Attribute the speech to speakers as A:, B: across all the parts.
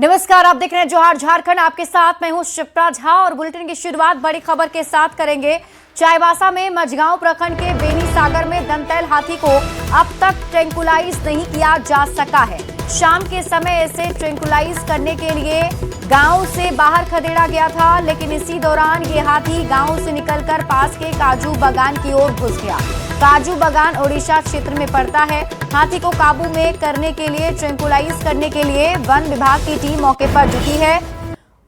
A: नमस्कार, आप देख रहे हैं जोहार झारखंड। आपके साथ मैं हूं शिप्रा झा और बुलेटिन की शुरुआत बड़ी खबर के साथ करेंगे। चाईबासा में मझगांव प्रखंड के बेनी सागर में दंतैल हाथी को अब तक ट्रैंकुलाइज नहीं किया जा सका है। शाम के समय इसे ट्रैंकुलाइज करने के लिए गांव से बाहर खदेड़ा गया था, लेकिन इसी दौरान ये हाथी गांव से निकलकर पास के काजू बागान की ओर घुस गया। काजू बागान ओडिशा क्षेत्र में पड़ता है। हाथी को काबू में करने के लिए ट्रैंकुलाइज करने के लिए वन विभाग की टीम मौके पर जुटी है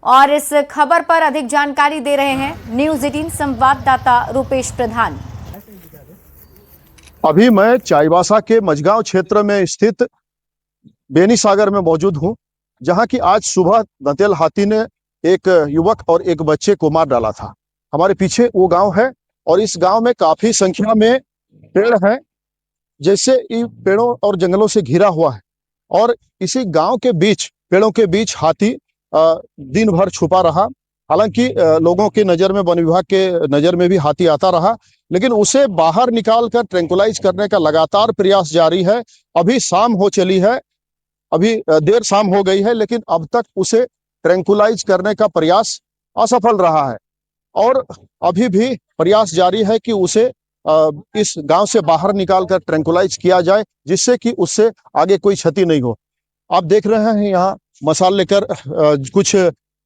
A: और इस खबर पर अधिक जानकारी दे रहे हैं न्यूज 18 संवाददाता रुपेश प्रधान।
B: अभी मैं चाईबासा के मझगांव क्षेत्र में स्थित बेनी सागर में मौजूद हूं, जहां की आज सुबह दंतैल हाथी ने एक युवक और एक बच्चे को मार डाला था। हमारे पीछे वो गांव है और इस गांव में काफी संख्या में पेड़ हैं, जैसे इन पेड़ों और जंगलों से घिरा हुआ है और इसी गांव के बीच पेड़ों के बीच हाथी दिन भर छुपा रहा। हालांकि लोगों की नजर में, वन विभाग के नजर में भी हाथी आता रहा, लेकिन उसे बाहर निकालकर ट्रैंकुलाइज करने का लगातार प्रयास जारी है। अभी शाम हो चली है, अभी देर शाम हो गई है, लेकिन अब तक उसे ट्रैंकुलाइज करने का प्रयास असफल रहा है और अभी भी प्रयास जारी है कि उसे इस गांव से बाहर निकालकर ट्रैंकुलाइज किया जाए, जिससे कि उससे आगे कोई क्षति नहीं हो। आप देख रहे हैं यहाँ मसाल लेकर कुछ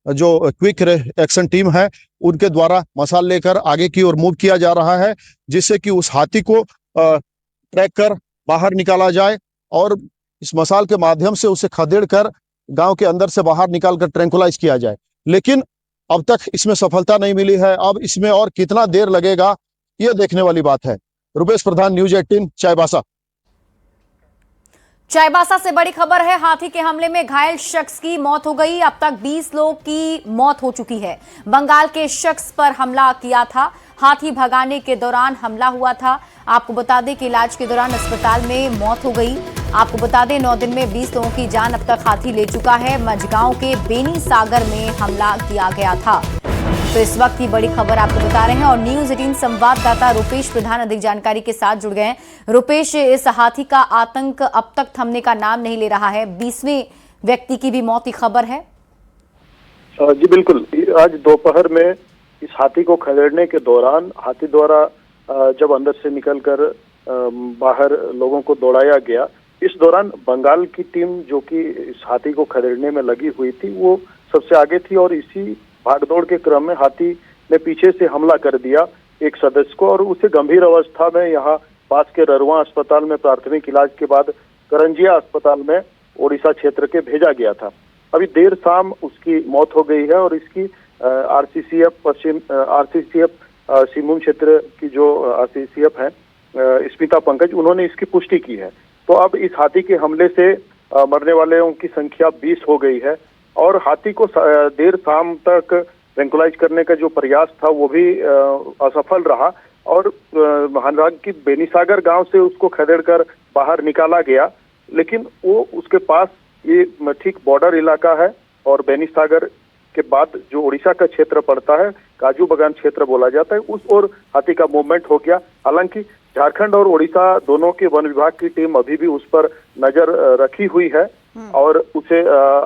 B: जो क्विक एक्शन टीम है उनके द्वारा मसाल लेकर आगे की ओर मूव किया जा रहा है, जिससे कि उस हाथी को ट्रैक कर बाहर निकाला जाए और इस मसाल के माध्यम से उसे खदेड़ कर गांव के अंदर से बाहर निकालकर ट्रैंकुलाइज किया जाए। लेकिन अब तक इसमें सफलता नहीं मिली है। अब इसमें और कितना देर लगेगा, ये देखने वाली बात है। रुपेश प्रधान, न्यूज 18 चाईबासा।
A: चाईबासा से बड़ी खबर है। हाथी के हमले में घायल शख्स की मौत हो गई। अब तक 20 लोग की मौत हो चुकी है। बंगाल के शख्स पर हमला किया था। हाथी भगाने के दौरान हमला हुआ था। आपको बता दें कि इलाज के दौरान अस्पताल में मौत हो गई। आपको बता दें 9 दिन में 20 लोगों की जान अब तक हाथी ले चुका है। मझगांव के बेनी सागर में हमला किया गया था। तो इस वक्त की बड़ी खबर आपको बता रहे हैं और न्यूज 18 संवाददाता रुपेश प्रधान अधिक जानकारी के साथ जुड़ गए हैं। रुपेश, इस हाथी का आतंक अब तक थमने का नाम नहीं ले रहा है। 20वें व्यक्ति की भी मौत की खबर है।
C: जी बिल्कुल। आज दोपहर में इस हाथी को खदेड़ने के दौरान हाथी द्वारा जब अंदर से निकलकर बाहर लोगों को दौड़ाया गया, इस दौरान बंगाल की टीम जो कि इस हाथी को खदेड़ने में लगी हुई थी वो सबसे आगे थी और इसी भागदौड़ के क्रम में हाथी ने पीछे से हमला कर दिया एक सदस्य को और उसे गंभीर अवस्था में यहाँ पास के ररुआ अस्पताल में प्राथमिक इलाज के बाद करंजिया अस्पताल में ओडिशा क्षेत्र के भेजा गया था। अभी देर शाम उसकी मौत हो गई है और इसकी आरसीसीएफ सिमुम क्षेत्र की जो आरसीसीएफ है स्मिता पंकज, उन्होंने इसकी पुष्टि की है। तो अब इस हाथी के हमले से मरने वालों की संख्या 20 हो गई है और हाथी को देर शाम तक ट्रैंकुलाइज करने का जो प्रयास था वो भी असफल रहा और हनराग की बेनीसागर गांव से उसको खदेड़कर बाहर निकाला गया, लेकिन वो उसके पास ये ठीक बॉर्डर इलाका है और बेनीसागर के बाद जो उड़ीसा का क्षेत्र पड़ता है, काजू बागान क्षेत्र बोला जाता है, उस ओर हाथी का मूवमेंट हो गया। हालांकि झारखंड और ओडिशा दोनों के वन विभाग की टीम अभी भी उस पर नजर रखी हुई है और उसे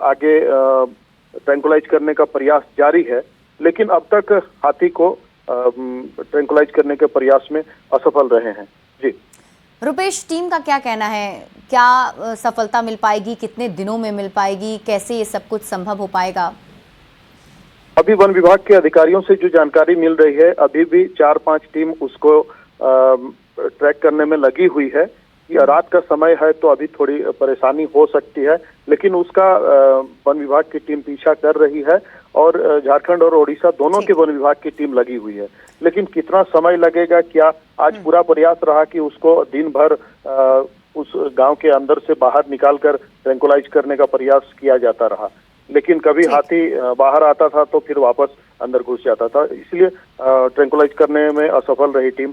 C: आगे ट्रैंकुलाइज करने का प्रयास जारी है, लेकिन अब तक हाथी को ट्रैंकुलाइज करने के प्रयास में असफल रहे हैं। जी
A: रुपेश, टीम का क्या कहना है? क्या सफलता मिल पाएगी? कितने दिनों में मिल पाएगी? कैसे ये सब कुछ संभव हो पाएगा?
C: अभी वन विभाग के अधिकारियों से जो जानकारी मिल रही है, अभी भी 4-5 टीम उसको ट्रैक करने में लगी हुई है। ये रात का समय है तो अभी थोड़ी परेशानी हो सकती है, लेकिन उसका वन विभाग की टीम पीछा कर रही है और झारखंड और ओडिशा दोनों के वन विभाग की टीम लगी हुई है। लेकिन कितना समय लगेगा, क्या आज पूरा प्रयास रहा कि उसको दिन भर उस गांव के अंदर से बाहर निकालकर ट्रैंकुलाइज करने का प्रयास किया जाता रहा, लेकिन कभी हाथी बाहर आता था तो फिर वापस अंदर घुस जाता था, इसलिए ट्रैंकुलाइज करने में असफल रही टीम।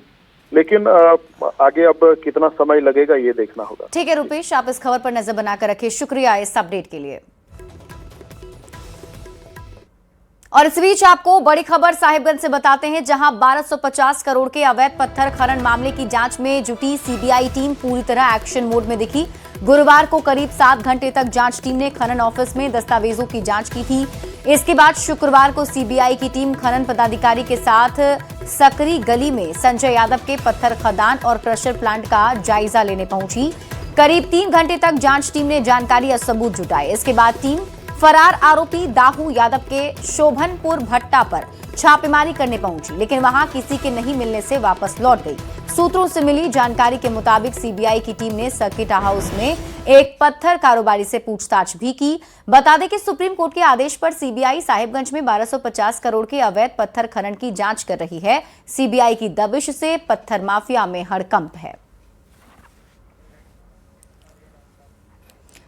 C: लेकिन आगे अब कितना समय लगेगा ये देखना होगा।
A: ठीक है रुपेश, आप इस खबर पर नजर बनाकर रखिए। शुक्रिया इस अपडेट के लिए। और इस बीच आपको बड़ी खबर साहिबगंज से बताते हैं, जहां 1250 करोड़ के अवैध पत्थर खनन मामले की जांच में जुटी सीबीआई टीम पूरी तरह एक्शन मोड में दिखी। गुरुवार को करीब 7 घंटे तक जांच टीम ने खनन ऑफिस में दस्तावेजों की जांच की थी। इसके बाद शुक्रवार को सीबीआई की टीम खनन पदाधिकारी के साथ सकरी गली में संजय यादव के पत्थर खदान और क्रशर प्लांट का जायजा लेने पहुंची। करीब 3 घंटे तक जांच टीम ने जानकारी और सबूत जुटाए। इसके बाद टीम फरार आरोपी दाहू यादव के शोभनपुर भट्टा पर छापेमारी करने पहुंची, लेकिन वहां किसी के नहीं मिलने से वापस लौट गई। सूत्रों से मिली जानकारी के मुताबिक सीबीआई की टीम ने सर्किट हाउस में एक पत्थर कारोबारी से पूछताछ भी की। बता दें कि सुप्रीम कोर्ट के आदेश पर सीबीआई साहिबगंज में 1250 करोड़ के अवैध पत्थर खनन की जांच कर रही है। सीबीआई की दबिश से पत्थर माफिया में हड़कंप है।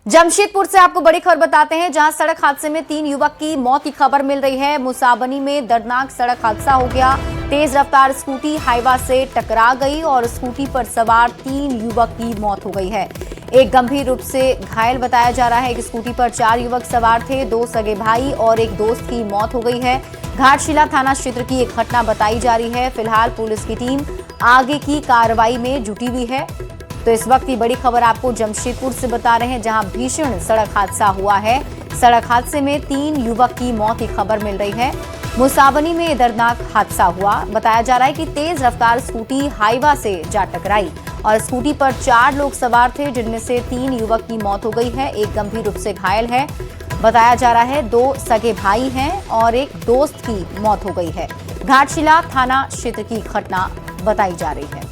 A: जमशेदपुर से आपको बड़ी खबर बताते हैं, जहां सड़क हादसे में 3 युवक की मौत की खबर मिल रही है। मुसाबनी में दर्दनाक सड़क हादसा हो गया। तेज रफ्तार स्कूटी हाईवा से टकरा गई और स्कूटी पर सवार 3 युवक की मौत हो गई है। एक गंभीर रूप से घायल बताया जा रहा है कि स्कूटी पर 4 युवक सवार थे। 2 सगे भाई और एक दोस्त की मौत हो गई है। घाटशिला थाना क्षेत्र की एक घटना बताई जा रही है। फिलहाल पुलिस की टीम आगे की कार्रवाई में जुटी हुई है। तो इस वक्त की बड़ी खबर आपको जमशेदपुर से बता रहे हैं, जहां भीषण सड़क हादसा हुआ है। सड़क हादसे में 3 युवक की मौत की खबर मिल रही है। मुसाबनी में दर्दनाक हादसा हुआ। बताया जा रहा है कि तेज रफ्तार स्कूटी हाईवा से जा टकराई और स्कूटी पर 4 लोग सवार थे, जिनमें से 3 युवक की मौत हो गई है। एक गंभीर रूप से घायल है। बताया जा रहा है 2 सगे भाई हैं और एक दोस्त की मौत हो गई है। घाटशिला थाना क्षेत्र की घटना बताई जा रही है।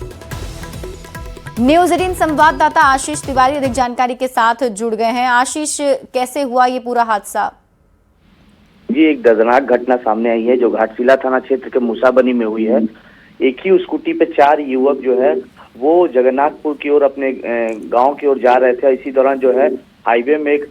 A: न्यूज 18 संवाददाता आशीष तिवारी अधिक जानकारी के साथ जुड़ गए हैं। आशीष, कैसे हुआ ये पूरा हादसा?
D: जी, एक दर्दनाक घटना सामने आई है जो घाटशिला थाना क्षेत्र के मुसाबनी में हुई है। एक ही स्कूटी पे 4 युवक जो है वो जगन्नाथपुर की ओर अपने गांव की ओर जा रहे थे। इसी दौरान जो है हाईवे में एक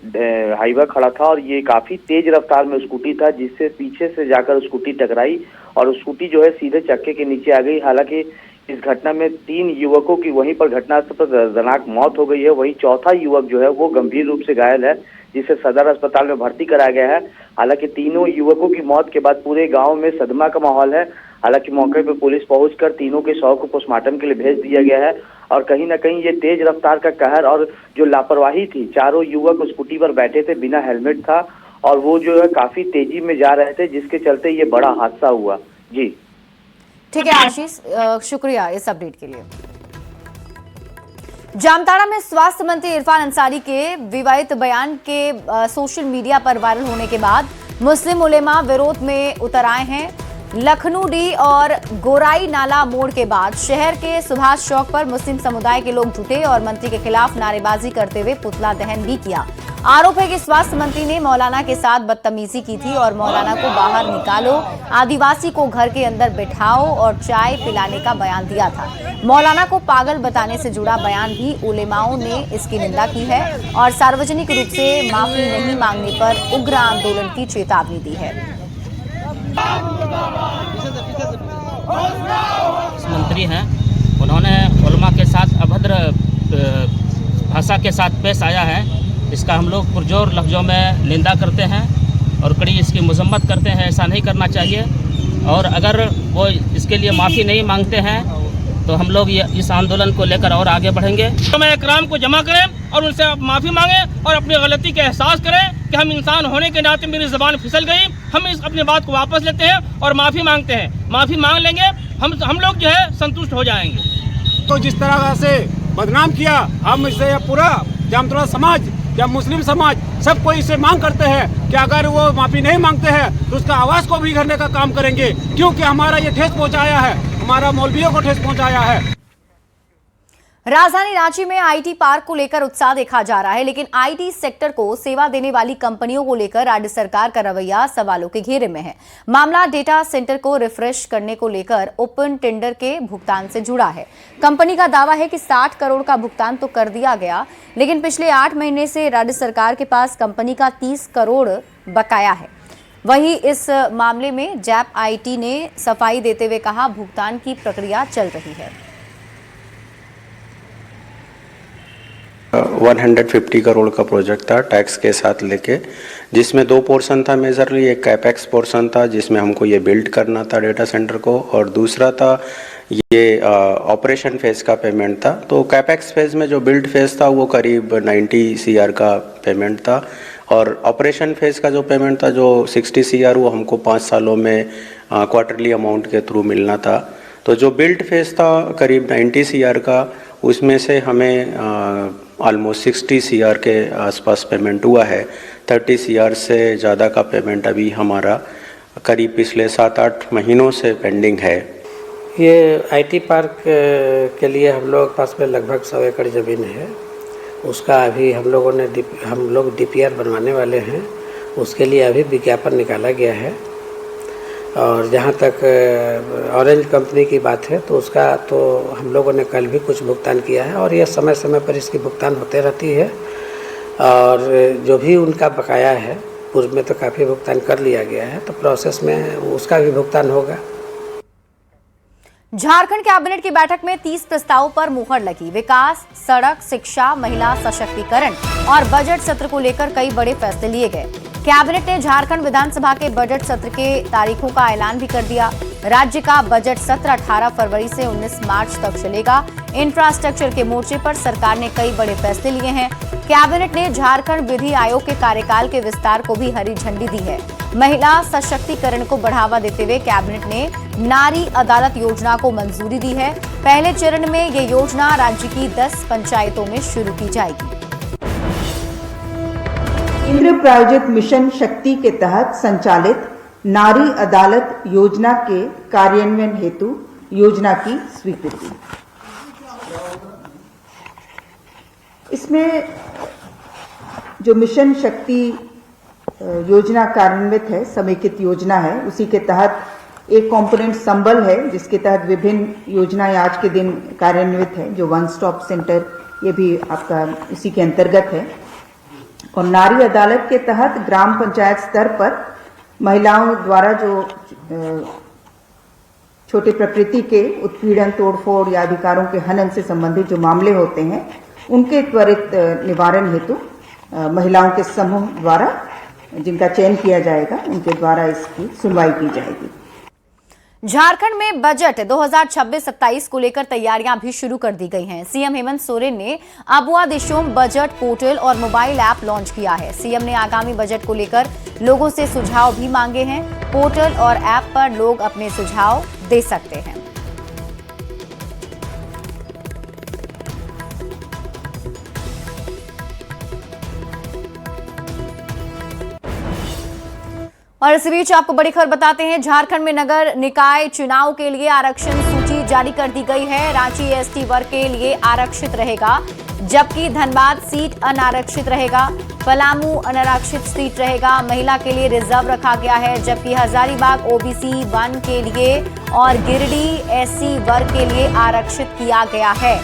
D: हाईवा खड़ा था और ये काफी तेज रफ्तार में स्कूटी था, जिससे पीछे से जाकर स्कूटी टकराई और स्कूटी जो है सीधे चक्के के नीचे आ गई। हालांकि इस घटना में 3 युवकों की वहीं पर घटनास्थल पर दर्दनाक मौत हो गई है। वहीं चौथा युवक जो है वो गंभीर रूप से घायल है, जिसे सदर अस्पताल में भर्ती कराया गया है। हालांकि तीनों युवकों की मौत के बाद पूरे गांव में सदमा का माहौल है। हालांकि मौके पर पुलिस पहुंचकर तीनों के शव को पोस्टमार्टम के लिए भेज दिया गया है। और कहीं ना कहीं ये तेज रफ्तार का कहर और जो लापरवाही थी, चारों युवक स्कूटी पर बैठे थे, बिना हेलमेट था और वो जो है काफी तेजी में जा रहे थे, जिसके चलते ये बड़ा हादसा हुआ। जी
A: ठीक है आशीष, शुक्रिया इस अपडेट के लिए। जामताड़ा में स्वास्थ्य मंत्री इरफान अंसारी के विवादित बयान के सोशल मीडिया पर वायरल होने के बाद मुस्लिम उलेमा विरोध में उतर आए हैं। लखनूडी और गोराई नाला मोड़ के बाद शहर के सुभाष चौक पर मुस्लिम समुदाय के लोग जुटे और मंत्री के खिलाफ नारेबाजी करते हुए पुतला दहन भी किया। आरोप है कि स्वास्थ्य मंत्री ने मौलाना के साथ बदतमीजी की थी और मौलाना को बाहर निकालो, आदिवासी को घर के अंदर बिठाओ और चाय पिलाने का बयान दिया था। मौलाना को पागल बताने से जुड़ा बयान भी उलेमाओं ने इसकी निंदा की है और सार्वजनिक रूप से माफी नहीं मांगने पर उग्र आंदोलन की चेतावनी दी है।
E: मंत्री हैं, उन्होंने उलमा के साथ अभद्र भाषा के साथ पेश आया है। इसका हम लोग पुरजोर लफ्ज़ों में निंदा करते हैं और कड़ी इसकी मजम्मत करते हैं। ऐसा नहीं करना चाहिए और अगर वो इसके लिए माफ़ी नहीं मांगते हैं तो हम लोग ये इस आंदोलन को लेकर और आगे बढ़ेंगे।
F: मैं इकराम को जमा करें और उनसे माफ़ी मांगें और अपनी गलती का एहसास करें कि हम इंसान होने के नाते मेरी ज़बान फिसल गई, हम इस अपनी बात को वापस लेते हैं और माफ़ी मांगते हैं। माफ़ी मांग लेंगे, हम लोग जो है संतुष्ट हो जाएंगे।
G: तो जिस तरह से बदनाम किया, हम इससे पूरा जामताड़ा समाज या मुस्लिम समाज सब कोई इससे मांग करते हैं कि अगर वो माफ़ी नहीं मांगते हैं तो उसका आवाज़ को भी करने का काम करेंगे, क्योंकि हमारा ये ठेस पहुंचाया है, हमारा मौलवियों को ठेस पहुंचाया है।
A: राजधानी रांची में आईटी पार्क को लेकर उत्साह देखा जा रहा है, लेकिन आईटी सेक्टर को सेवा देने वाली कंपनियों को लेकर राज्य सरकार का रवैया सवालों के घेरे में है। मामला डेटा सेंटर को रिफ्रेश करने को लेकर ओपन टेंडर के भुगतान से जुड़ा है। कंपनी का दावा है कि 60 करोड़ का भुगतान तो कर दिया गया, लेकिन पिछले 8 महीने से राज्य सरकार के पास कंपनी का 30 करोड़ बकाया है। वहीं इस मामले में जैप आईटी ने सफाई देते हुए कहा, भुगतान की प्रक्रिया चल रही है।
H: 150 करोड़ का प्रोजेक्ट था टैक्स के साथ लेके, जिसमें 2 पोर्शन था मेजरली। एक कैपेक्स पोर्शन था जिसमें हमको ये बिल्ड करना था डेटा सेंटर को, और दूसरा था ये ऑपरेशन फेज़ का पेमेंट था। तो कैपेक्स फेज़ में जो बिल्ड फेज़ था वो करीब 90 CR का पेमेंट था, और ऑपरेशन फेज़ का जो पेमेंट था जो 60 CR वो हमको 5 सालों में क्वार्टरली अमाउंट के थ्रू मिलना था। तो जो बिल्ड फेज़ था करीब 90 CR का, उसमें से हमें ऑलमोस्ट 60 CR के आसपास पेमेंट हुआ है। 30 CR से ज़्यादा का पेमेंट अभी हमारा करीब पिछले 7-8 महीनों से पेंडिंग है।
I: ये IT पार्क के लिए हम लोग पास में लगभग 100 एकड़ ज़मीन है। उसका अभी हम लोग DPR बनवाने वाले हैं। उसके लिए अभी विज्ञापन निकाला गया है। और जहाँ तक ऑरेंज कंपनी की बात है तो उसका तो हम लोगों ने कल भी कुछ भुगतान किया है, और यह समय समय पर इसकी भुगतान होते रहती है। और जो भी उनका बकाया है, पूर्व में तो काफ़ी भुगतान कर लिया गया है, तो प्रोसेस में उसका भी भुगतान होगा।
A: झारखंड कैबिनेट की बैठक में 30 प्रस्तावों पर मुहर लगी। विकास, सड़क, शिक्षा, महिला सशक्तिकरण और बजट सत्र को लेकर कई बड़े फैसले लिए गए। कैबिनेट ने झारखंड विधानसभा के बजट सत्र के तारीखों का ऐलान भी कर दिया। राज्य का बजट सत्र 18 फरवरी से 19 मार्च तक चलेगा। इंफ्रास्ट्रक्चर के मोर्चे पर सरकार ने कई बड़े फैसले लिए हैं। कैबिनेट ने झारखंड विधि आयोग के कार्यकाल के विस्तार को भी हरी झंडी दी है। महिला सशक्तिकरण को बढ़ावा देते हुए कैबिनेट ने नारी अदालत योजना को मंजूरी दी है। पहले चरण में ये योजना राज्य की 10 पंचायतों में शुरू की जाएगी।
J: केंद्र प्रायोजित मिशन शक्ति के तहत संचालित नारी अदालत योजना के कार्यान्वयन हेतु योजना की स्वीकृति। इसमें जो मिशन शक्ति योजना कार्यान्वित है, समेकित योजना है, उसी के तहत एक कंपोनेंट संबल है जिसके तहत विभिन्न योजनाएं आज के दिन कार्यान्वित है, जो वन स्टॉप सेंटर, ये भी आपका इसी के अंतर्गत है। और नारी अदालत के तहत ग्राम पंचायत स्तर पर महिलाओं द्वारा जो छोटे प्रकृति के उत्पीड़न, तोड़फोड़ या अधिकारों के हनन से संबंधित जो मामले होते हैं, उनके त्वरित निवारण हेतु महिलाओं के समूह द्वारा जिनका चयन किया जाएगा, उनके द्वारा इसकी सुनवाई की जाएगी।
A: झारखंड में बजट 2026-27 को लेकर तैयारियां भी शुरू कर दी गई हैं। सीएम हेमंत सोरेन ने अबुआ दिशोम बजट पोर्टल और मोबाइल ऐप लॉन्च किया है। सीएम ने आगामी बजट को लेकर लोगों से सुझाव भी मांगे हैं। पोर्टल और ऐप पर लोग अपने सुझाव दे सकते हैं। और इसी बीच आपको बड़ी खबर बताते हैं। झारखंड में नगर निकाय चुनाव के लिए आरक्षण सूची जारी कर दी गई है। रांची एसटी वर्ग के लिए आरक्षित रहेगा, जबकि धनबाद सीट अनारक्षित रहेगा। पलामू अनारक्षित सीट रहेगा। महिला के लिए रिजर्व रखा गया है, जबकि हजारीबाग ओबीसी 1 के लिए और गिरिडीह एससी वर्ग के लिए आरक्षित किया गया है।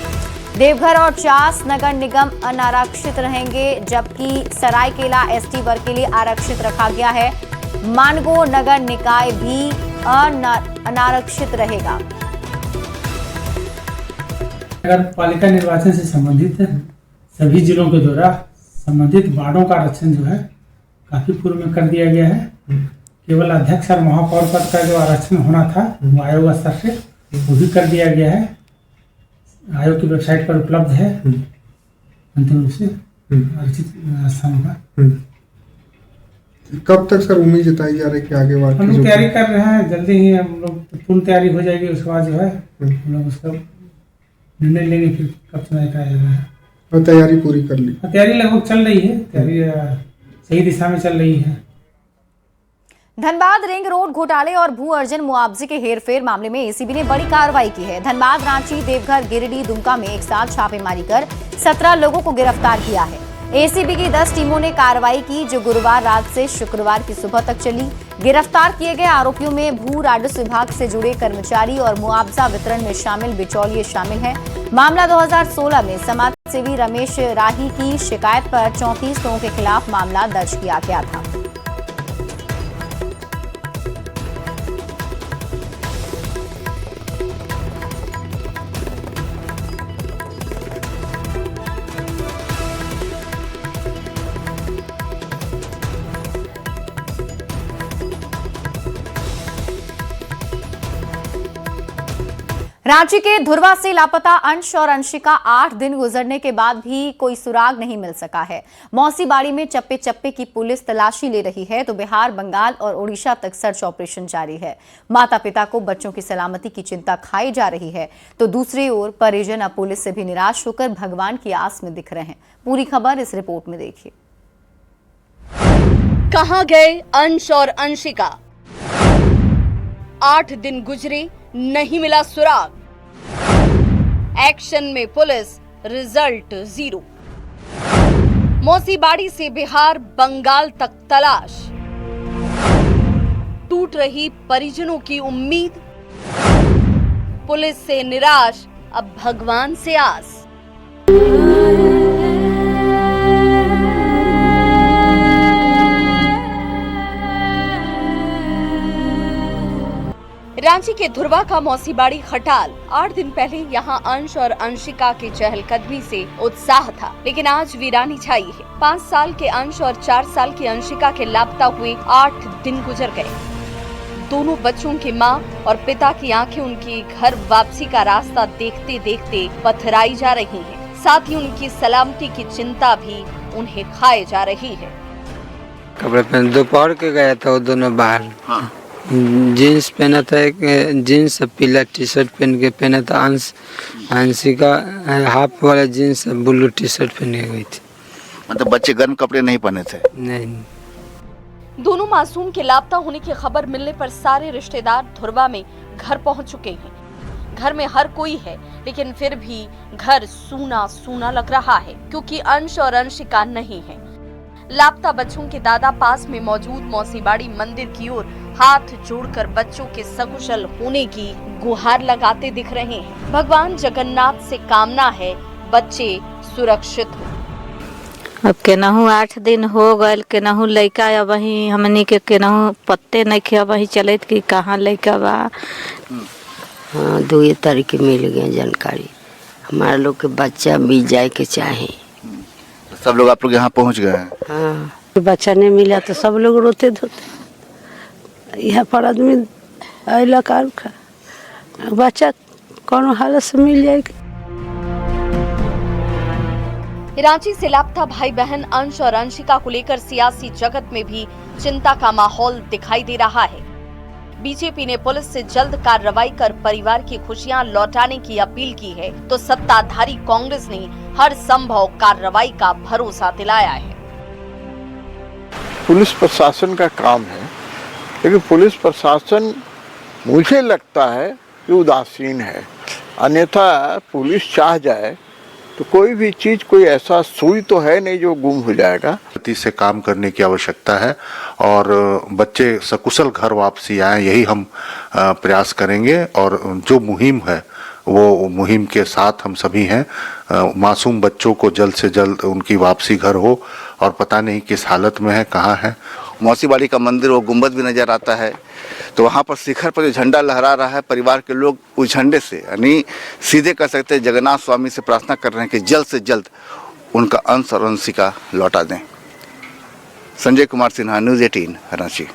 A: देवघर और चास नगर निगम अनारक्षित रहेंगे, जबकि सरायकेला एसटी वर्ग के लिए आरक्षित रखा गया है। मानगो नगर निकाय भी अनारक्षित रहेगा।
K: नगर पालिका निर्वाचन से संबंधित सभी जिलों के द्वारा संबंधित वार्डों का आरक्षण जो है काफी पूर्व में कर दिया गया है। केवल अध्यक्ष और महापौर पद का जो आरक्षण होना था वो आयोग स्तर से वो भी कर दिया गया है। आयोग की वेबसाइट पर उपलब्ध है अंतिम रूप से आरक्षित स्थानों का।
L: कब तक सर उम्मीद जताई जा रही है कि आगे बात?
K: हम लोग तैयारी कर रहे हैं, जल्दी ही हम लोग पूर्ण तैयारी हो जाएगी। उसके बाद जो है हम लोग उसका निर्णय लेंगे फिर कब चुनाव का है।
L: और तैयारी पूरी कर ली?
K: तैयारी लगभग चल रही है, तैयारी सही दिशा में चल रही है।
A: धनबाद रिंग रोड घोटाले और भू अर्जन मुआवजे के हेरफेर मामले में एसीबी ने बड़ी कार्रवाई की है। धनबाद, रांची, देवघर, गिरिडीह, दुमका में एक साथ छापेमारी कर 17 लोगों को गिरफ्तार किया है। एसीबी की 10 टीमों ने कार्रवाई की, जो गुरुवार रात से शुक्रवार की सुबह तक चली। गिरफ्तार किए गए आरोपियों में भू राजस्व विभाग से जुड़े कर्मचारी और मुआवजा वितरण में शामिल बिचौलिए शामिल हैं। मामला 2016 में समाज सेवी रमेश राही की शिकायत पर 34 लोगों के खिलाफ मामला दर्ज किया गया था। रांची के धुर्वा से लापता अंश और अंशिका 8 दिन गुजरने के बाद भी कोई सुराग नहीं मिल सका है। मौसी बाड़ी में चप्पे चप्पे की पुलिस तलाशी ले रही है तो बिहार, बंगाल और ओडिशा तक सर्च ऑपरेशन जारी है। माता पिता को बच्चों की सलामती की चिंता खाई जा रही है तो दूसरी ओर परिजन अब पुलिस से भी निराश होकर भगवान की आस में दिख रहे हैं। पूरी खबर इस रिपोर्ट में देखिए।
M: कहां गए अंश और अंशिका? 8 दिन गुजरे, नहीं मिला सुराग। एक्शन में पुलिस, रिजल्ट 0। मौसी बाड़ी से बिहार, बंगाल तक तलाश। टूट रही परिजनों की उम्मीद, पुलिस से निराश, अब भगवान से आस। रांची के धुर्वा का मौसी बाड़ी खटाल। 8 दिन पहले यहाँ अंश और अंशिका के चहलकदमी से उत्साह था, लेकिन आज वीरानी छाई है। 5 साल के अंश और 4 साल की अंशिका के लापता हुए 8 दिन गुजर गए। दोनों बच्चों की मां और पिता की आंखें उनकी घर वापसी का रास्ता देखते देखते पथराई जा रही हैं। साथ ही उनकी सलामती की चिंता भी उन्हें खाए जा रही है।
N: कपड़े पहन दोपहर के गया था वो दोनों बाहर। जीन्स पहना था, एक जीन्स पीला टी शर्ट पहना था। अंशिका हाफ वाला जीन्स ब्लू टी शर्ट पहने गई थी।
O: मतलब बच्चे गर्म कपड़े नहीं पहने थे?
N: नहीं।
M: दोनों मासूम के लापता होने की खबर मिलने पर सारे रिश्तेदार धुर्वा में घर पहुंच चुके हैं। घर में हर कोई है, लेकिन फिर भी घर सूना सूना लग रहा है क्योंकि अंश और अंशिका नहीं है। लापता बच्चों के दादा पास में मौजूद मौसी बाड़ी मंदिर की ओर हाथ जोड़कर बच्चों के सकुशल होने की गुहार लगाते दिख रहे हैं। भगवान जगन्नाथ से कामना है बच्चे सुरक्षित हो।
P: अब केनाहू 8 दिन हो गए, केनाहू लड़का अब वही हमनी के केनाहू पत्ते नहीं खे वही चलत कि कहाँ लड़का बा।
Q: हाँ, 2 तारीख मिल गए जानकारी। हमारे लोग के बच्चा भी जाए के चाहे।
O: सब लोग आप लोग यहाँ पहुँच गए हैं?
Q: हाँ, बच्चा नहीं मिला तो सब लोग रोते धोते। यहाँ पर आदमी अला का बच्चा कौन हालत से मिल जाएगा।
M: रांची से लापता भाई बहन अंश और अंशिका को लेकर सियासी जगत में भी चिंता का माहौल दिखाई दे रहा है। बीजेपी ने पुलिस से जल्द कार्रवाई कर परिवार की खुशियां लौटाने की अपील की है तो सत्ताधारी कांग्रेस ने हर संभव कार्रवाई का भरोसा दिलाया है।
R: पुलिस प्रशासन का काम है, लेकिन पुलिस प्रशासन मुझे लगता है कि उदासीन है। अन्यथा पुलिस चाह जाए तो कोई भी चीज, कोई ऐसा सुई तो है नहीं जो गुम हो जाएगा।
O: गति से काम करने की आवश्यकता है और बच्चे सकुशल घर वापसी आए, यही हम प्रयास करेंगे। और जो मुहिम है वो मुहिम के साथ हम सभी हैं। मासूम बच्चों को जल्द से जल्द उनकी वापसी घर हो और पता नहीं किस हालत में है, कहाँ है।
S: मौसी बाड़ी का मंदिर वो गुंबद भी नजर आता है, तो वहाँ पर शिखर पर जो झंडा लहरा रहा है, परिवार के लोग उस झंडे से यानी सीधे कर सकते हैं जगन्नाथ स्वामी से प्रार्थना कर रहे हैं कि जल्द से जल्द उनका अंश और अंशिका लौटा दें। संजय कुमार सिन्हा, न्यूज़ 18 रांची।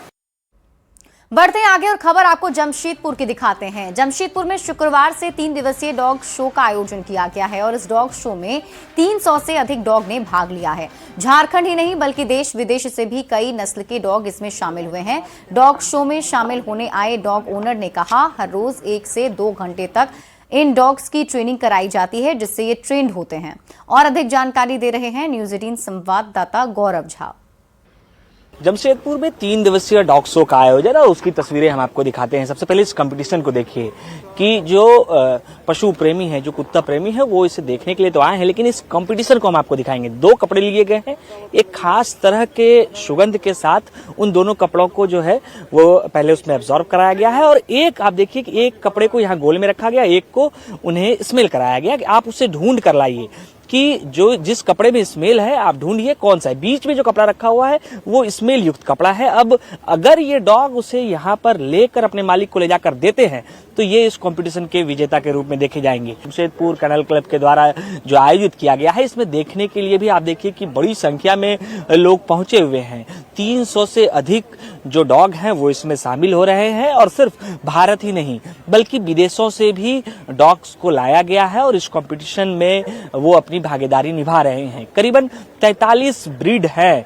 A: बढ़ते हैं आगे और खबर आपको जमशेदपुर की दिखाते हैं। जमशेदपुर में शुक्रवार से 3 दिवसीय डॉग शो का आयोजन किया गया है और इस डॉग शो में 300 से अधिक डॉग ने भाग लिया है। झारखंड ही नहीं बल्कि देश विदेश से भी कई नस्ल के डॉग इसमें शामिल हुए हैं। डॉग शो में शामिल होने आए डॉग ओनर ने कहा, हर रोज 1 से 2 घंटे तक इन डॉग्स की ट्रेनिंग कराई जाती है जिससे ये ट्रेंड होते हैं। और अधिक जानकारी दे रहे हैं न्यूज़ 18 संवाददाता गौरव झा।
T: जमशेदपुर में 3 दिवसीय डॉग शो का आयोजन और उसकी तस्वीरें हम आपको दिखाते हैं। सबसे पहले इस कंपटीशन को देखिए कि जो पशु प्रेमी है, जो कुत्ता प्रेमी है, वो इसे देखने के लिए तो आए हैं, लेकिन इस कंपटीशन को हम आपको दिखाएंगे। 2 कपड़े लिए गए हैं, एक खास तरह के सुगंध के साथ उन दोनों कपड़ों को जो है वो पहले उसमें एब्जॉर्ब कराया गया है और एक आप देखिए कि एक कपड़े को यहाँ गोल में रखा गया, एक को उन्हें स्मेल कराया गया कि आप उसे ढूंढ कर लाइए कि जो जिस कपड़े में स्मेल है आप ढूंढिए कौन सा है। बीच में जो कपड़ा रखा हुआ है वो स्मेल युक्त कपड़ा है। अब अगर ये डॉग उसे यहाँ पर लेकर अपने मालिक को ले जाकर देते हैं तो ये इस कंपटीशन के विजेता के रूप में देखे जाएंगे। जमशेदपुर कनल क्लब के द्वारा जो आयोजित किया गया है, इसमें देखने के लिए भी आप देखिए कि बड़ी संख्या में लोग पहुंचे हुए हैं। 300 से अधिक जो डॉग हैं वो इसमें शामिल हो रहे हैं और सिर्फ भारत ही नहीं बल्कि विदेशों से भी डॉग्स को लाया गया है और इस कंपटीशन में वो अपनी भागीदारी निभा रहे हैं। करीबन 43 ब्रीड है,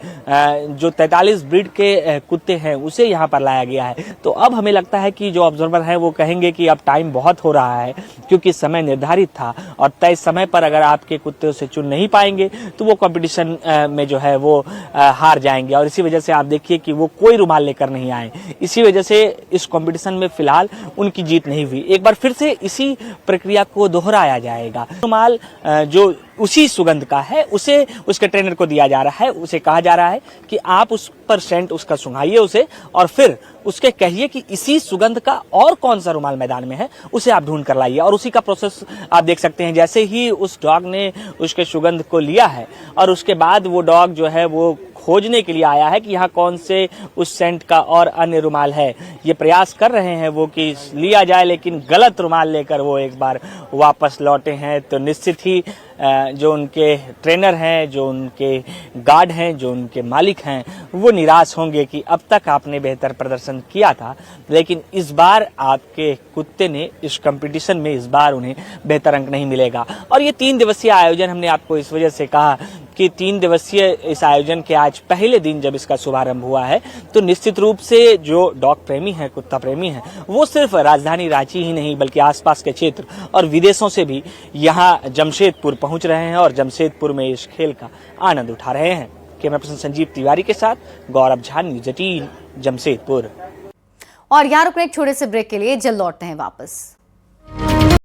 T: जो 43 ब्रीड के कुत्ते हैं उसे यहाँ पर लाया गया है। तो अब हमें लगता है कि जो ऑब्जर्वर है वो कहेंगे कि अब टाइम बहुत हो रहा है, क्योंकि समय निर्धारित था और तय समय पर अगर आपके कुत्ते उसे चुन नहीं पाएंगे तो वो कंपटीशन में जो है वो हार जाएंगे। और इसी वजह से आप देखिए कि वो कोई रुमाल लेकर नहीं आए, इसी वजह से इस कंपटीशन में फिलहाल उनकी जीत नहीं हुई। एक बार फिर से इसी प्रक्रिया को दोहराया जाएगा। रुमाल जो उसी सुगंध का है उसे उसके ट्रेनर को दिया जा रहा है, उसे कहा जा रहा है कि आप उस पर सेंट उसका सुंघाइए उसे और फिर उसके कहिए कि इसी सुगंध का और कौन सा रुमाल मैदान में है उसे आप ढूंढ कर लाइए। और उसी का प्रोसेस आप देख सकते हैं, जैसे ही उस डॉग ने उसके सुगंध को लिया है और उसके बाद वो डॉग जो है वो खोजने के लिए आया है कि यहाँ कौन से उस सेंट का और अन्य रुमाल है। ये प्रयास कर रहे हैं वो कि लिया जाए, लेकिन गलत रुमाल लेकर वो एक बार वापस लौटे हैं। तो निश्चित ही जो उनके ट्रेनर हैं, जो उनके गार्ड हैं, जो उनके मालिक हैं, वो निराश होंगे कि अब तक आपने बेहतर प्रदर्शन किया था लेकिन इस बार आपके कुत्ते ने इस कंपटीशन में इस बार उन्हें बेहतर अंक नहीं मिलेगा। और ये 3 दिवसीय आयोजन हमने आपको इस वजह से कहा कि 3 दिवसीय इस आयोजन के आज पहले दिन जब इसका शुभारंभ हुआ है तो निश्चित रूप से जो डॉग प्रेमी हैं, कुत्ता प्रेमी हैं, वो सिर्फ राजधानी रांची ही नहीं बल्कि आसपास के क्षेत्र और विदेशों से भी यहाँ जमशेदपुर पहुंच रहे हैं और जमशेदपुर में इस खेल का आनंद उठा रहे हैं। कैमरा पर्सन संजीव तिवारी के साथ गौरव झा, न्यूज़ 18 जमशेदपुर।
A: और यहाँ रुकने एक छोटे से ब्रेक के लिए जल्द लौटते हैं वापस।